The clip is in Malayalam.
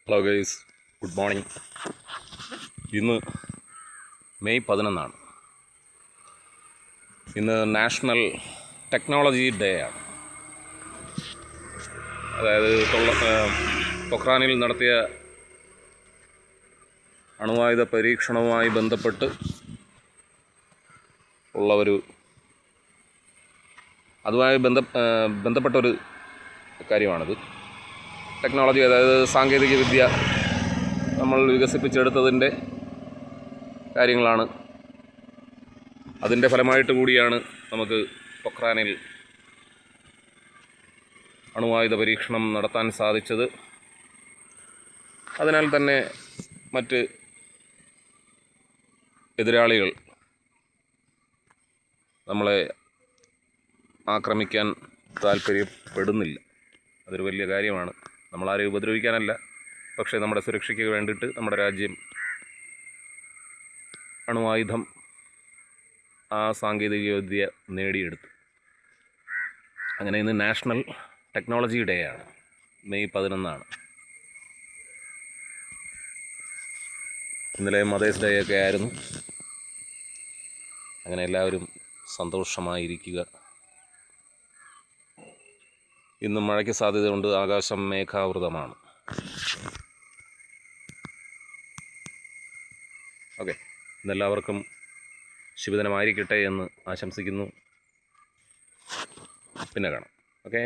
Hello guys, good morning. ഇന്ന് മെയ് 11. ഇന്ന് നാഷണൽ ടെക്നോളജി ഡേ ആണ്. അതായത് പൊഖ്റാനിൽ നടത്തിയ അണുവായുധ പരീക്ഷണവുമായി ബന്ധപ്പെട്ട് ഉള്ള അതുമായി ബന്ധപ്പെട്ടൊരു കാര്യമാണിത്. ടെക്നോളജി, അതായത് സാങ്കേതിക വിദ്യ നമ്മൾ വികസിപ്പിച്ചെടുത്തതിൻ്റെ കാര്യങ്ങളാണ്. അതിൻ്റെ ഫലമായിട്ട് കൂടിയാണ് നമുക്ക് പൊഖ്റാനിൽ അണുവായുധ പരീക്ഷണം നടത്താൻ സാധിച്ചത്. അതിനാൽ തന്നെ മറ്റ് എതിരാളികൾ നമ്മളെ ആക്രമിക്കാൻ താല്പര്യപ്പെടുന്നില്ല. അതൊരു വലിയ കാര്യമാണ്. നമ്മളാരെയും ഉപദ്രവിക്കാനല്ല, പക്ഷേ നമ്മുടെ സുരക്ഷയ്ക്ക് വേണ്ടിയിട്ട് നമ്മുടെ രാജ്യം അണുവായുധം, ആ സാങ്കേതികവിദ്യ നേടിയെടുത്തു. അങ്ങനെ ഇന്ന് നാഷണൽ ടെക്നോളജി ഡേ ആണ്. മെയ് 11. ഇന്നലെ മദേഴ്സ് ഡേ ഒക്കെ ആയിരുന്നു. അങ്ങനെ എല്ലാവരും സന്തോഷമായിരിക്കുക. ഇന്ന് മഴയ്ക്ക് സാധ്യതയുണ്ട്. ആകാശം മേഘാവൃതമാണ്. ഓക്കെ, ഇന്നെല്ലാവർക്കും ശുഭദിനമായിരിക്കട്ടെ എന്ന് ആശംസിക്കുന്നു. പിന്നെ കാണാം. ഓക്കെ.